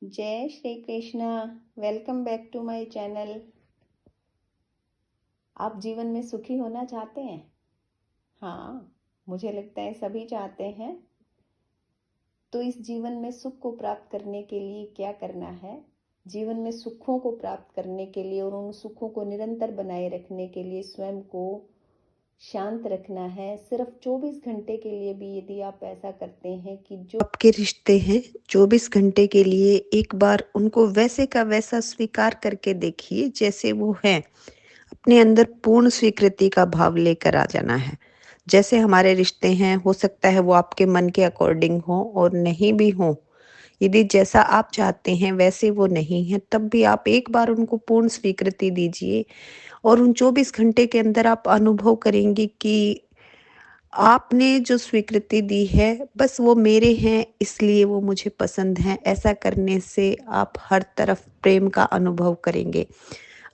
जय Shri Krishna. Welcome back to my channel. आप जीवन में सुखी होना चाहते हैं? हाँ, मुझे लगता है सभी चाहते हैं। तो इस जीवन में सुख को प्राप्त करने के लिए क्या करना है? जीवन में सुखों को प्राप्त करने के लिए और उन सुखों को निरंतर बनाए रखने के लिए स्वयं को शांत रखना है। सिर्फ 24 घंटे के लिए भी यदि आप ऐसा करते हैं कि जो आपके रिश्ते हैं 24 घंटे के लिए एक बार उनको वैसे का वैसा स्वीकार करके देखिए जैसे वो है। अपने अंदर पूर्ण स्वीकृति का भाव लेकर आ जाना है। जैसे हमारे रिश्ते हैं, हो सकता है वो आपके मन के अकॉर्डिंग हो और नहीं भी हो। यदि जैसा आप चाहते हैं वैसे वो नहीं है, तब भी आप एक बार उनको पूर्ण स्वीकृति दीजिए और उन 24 घंटे के अंदर आप अनुभव करेंगे कि आपने जो स्वीकृति दी है बस वो मेरे हैं इसलिए वो मुझे पसंद हैं। ऐसा करने से आप हर तरफ प्रेम का अनुभव करेंगे।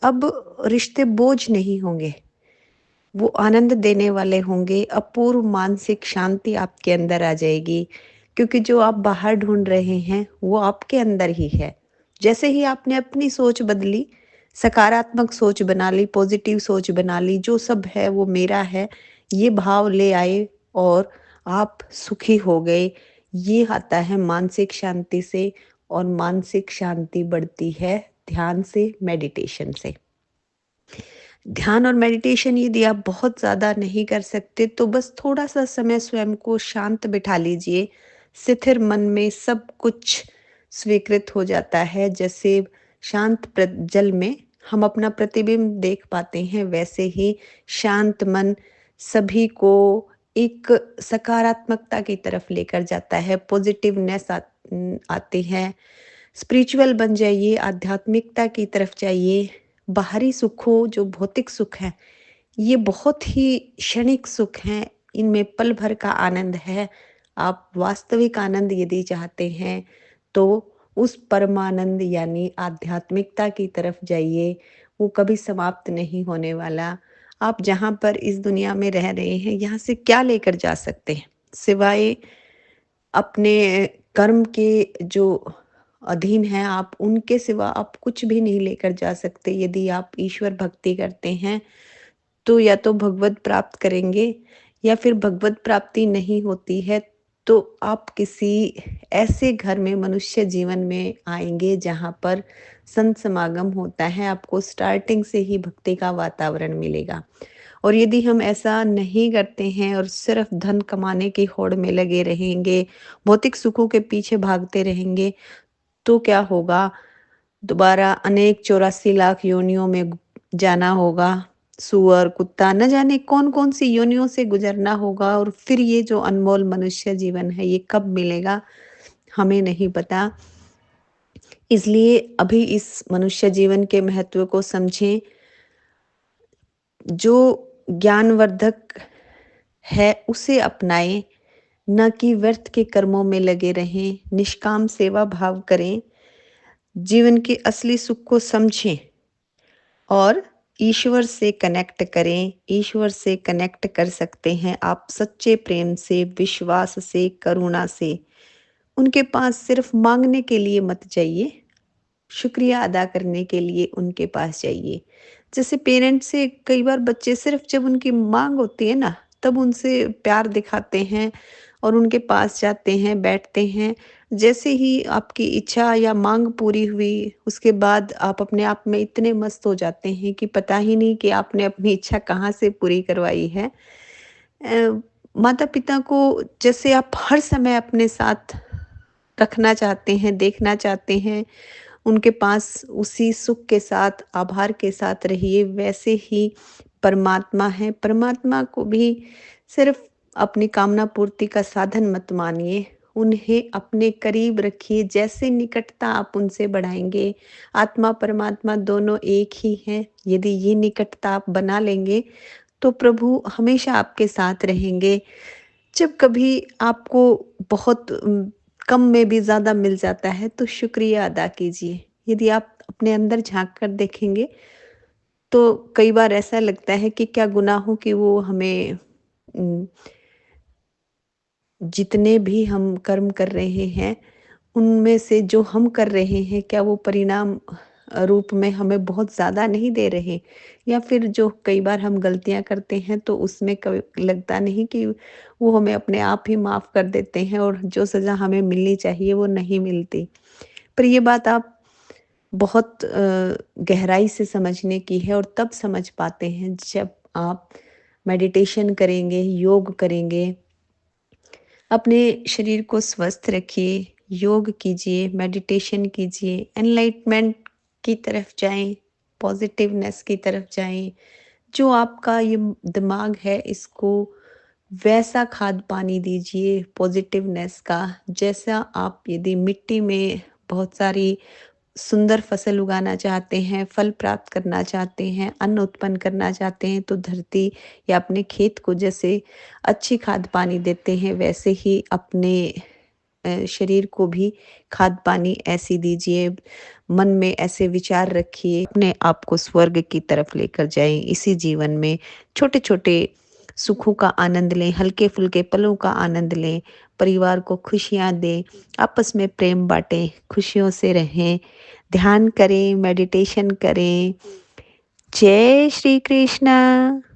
अब रिश्ते बोझ नहीं होंगे, वो आनंद देने वाले होंगे। अपूर्व मानसिक शांति आपके अंदर आ जाएगी, क्योंकि जो आप बाहर ढूंढ रहे हैं वो आपके अंदर ही है। जैसे ही आपने अपनी सोच बदली, सकारात्मक सोच बना ली, पॉजिटिव सोच बना ली, जो सब है वो मेरा है, ये भाव ले आए और आप सुखी हो गए। ये आता है मानसिक शांति से, और मानसिक शांति बढ़ती है ध्यान से, मेडिटेशन से। ध्यान और मेडिटेशन यदि आप बहुत ज़्यादा नहीं कर सकते तो बस थोड़ा-सा समय स्वयं को शांत बिठा लीजिए। स्थिर मन में सब कुछ स्वीकृत हो जाता है। जैसे शांत जल में हम अपना प्रतिबिंब देख पाते हैं, वैसे ही शांत मन सभी को एक सकारात्मकता की तरफ लेकर जाता है। पॉजिटिवनेस आती है। स्पिरिचुअल बन जाइए, आध्यात्मिकता की तरफ जाइए। बाहरी सुखों, जो भौतिक सुख है, ये बहुत ही क्षणिक सुख हैं, इनमें पल भर का आनंद है। आप वास्तविक आनंद यदि चाहते हैं तो उस परमानंद यानी आध्यात्मिकता की तरफ जाइए। वो कभी समाप्त नहीं होने वाला। आप जहाँ पर इस दुनिया में रह रहे हैं, यहाँ से क्या लेकर जा सकते हैं सिवाय अपने कर्म के जो अधीन हैं आप, उनके सिवा आप कुछ भी नहीं लेकर जा सकते। यदि आप ईश्वर भक्ति करते हैं तो या तो भगवत प्राप्त करेंगे, या फिर भगवत प्राप्ति नहीं होती है तो आप किसी ऐसे घर में मनुष्य जीवन में आएंगे जहाँ पर संत समागम होता है। आपको स्टार्टिंग से ही भक्ति का वातावरण मिलेगा। और यदि हम ऐसा नहीं करते हैं और सिर्फ धन कमाने की होड़ में लगे रहेंगे, भौतिक सुखों के पीछे भागते रहेंगे, तो क्या होगा? दोबारा अनेक 84 लाख योनियों में जाना होगा। सूअर, कुत्ता, न जाने कौन-कौन सी योनियों से गुजरना होगा, और फिर ये जो अनमोल मनुष्य जीवन है, ये कब मिलेगा, हमें नहीं पता। इसलिए अभी इस मनुष्य जीवन के महत्व को समझें। जो ज्ञानवर्धक है उसे अपनाएं, न कि व्यर्थ के कर्मों में लगे रहें। निष्काम सेवा भाव करें, जीवन के असली सुख को समझें और ईश्वर से कनेक्ट करें। ईश्वर से कनेक्ट कर सकते हैं आप सच्चे प्रेम से, विश्वास से, करुणा से। उनके पास सिर्फ मांगने के लिए मत जाइए, शुक्रिया अदा करने के लिए उनके पास जाइए। जैसे पेरेंट्स से कई बार बच्चे सिर्फ जब उनकी मांग होती है ना, तब उनसे प्यार दिखाते हैं और उनके पास जाते हैं, बैठते हैं। जैसे ही आपकी इच्छा या मांग पूरी हुई, उसके बाद आप अपने आप में इतने मस्त हो जाते हैं कि पता ही नहीं कि आपने अपनी इच्छा कहाँ से पूरी करवाई है। माता पिता को जैसे आप हर समय अपने साथ रखना चाहते हैं, देखना चाहते हैं, उनके पास उसी सुख के साथ, आभार के साथ रहिए। वैसे ही परमात्मा है, परमात्मा को भी सिर्फ अपनी कामना पूर्ति का साधन मत मानिए। उन्हें अपने करीब रखिए। जैसे निकटता आप उनसे बढ़ाएंगे, आत्मा परमात्मा दोनों एक ही हैं। यदि ये निकटता आप बना लेंगे तो प्रभु हमेशा आपके साथ रहेंगे। जब कभी आपको बहुत कम में भी ज़्यादा मिल जाता है तो शुक्रिया अदा कीजिए। यदि आप अपने अंदर झाँक कर देखेंगे तो कई बार ऐसा लगता है कि क्या गुनाहों की वो हमें उम, जितने भी हम कर्म कर रहे हैं उनमें से जो हम कर रहे हैं, क्या वो परिणाम रूप में हमें बहुत ज़्यादा नहीं दे रहे? या फिर जो कई बार हम गलतियाँ करते हैं तो उसमें कभी लगता नहीं कि वो हमें अपने आप ही माफ़ कर देते हैं और जो सज़ा हमें मिलनी चाहिए वो नहीं मिलती। पर ये बात आप बहुत गहराई से समझने की है और तब समझ पाते हैं जब आप मेडिटेशन करेंगे, योग करेंगे, अपने शरीर को स्वस्थ रखिए, योग कीजिए, मेडिटेशन कीजिए, एनलाइटमेंट की तरफ जाएँ, पॉज़िटिवनेस की तरफ जाएँ। जो आपका ये दिमाग है इसको वैसा खाद-पानी दीजिए पॉज़िटिवनेस का, जैसा आप यदि मिट्टी में बहुत सारी सुंदर फसल उगाना चाहते हैं, फल प्राप्त करना चाहते हैं, अन्न उत्पन्न करना चाहते हैं, तो धरती या अपने खेत को जैसे अच्छी खाद पानी देते हैं, वैसे ही अपने शरीर को भी खाद पानी ऐसी दीजिए। मन में ऐसे विचार रखिए, अपने आप को स्वर्ग की तरफ लेकर जाएँ। इसी जीवन में छोटे-छोटे सुखों का आनंद लें, हल्के-फुल्के पलों का आनंद लें, परिवार को खुशियाँ दें, आपस में प्रेम बाँटें, खुशियों से रहें, ध्यान करें, मेडिटेशन करें। जय श्री कृष्ण।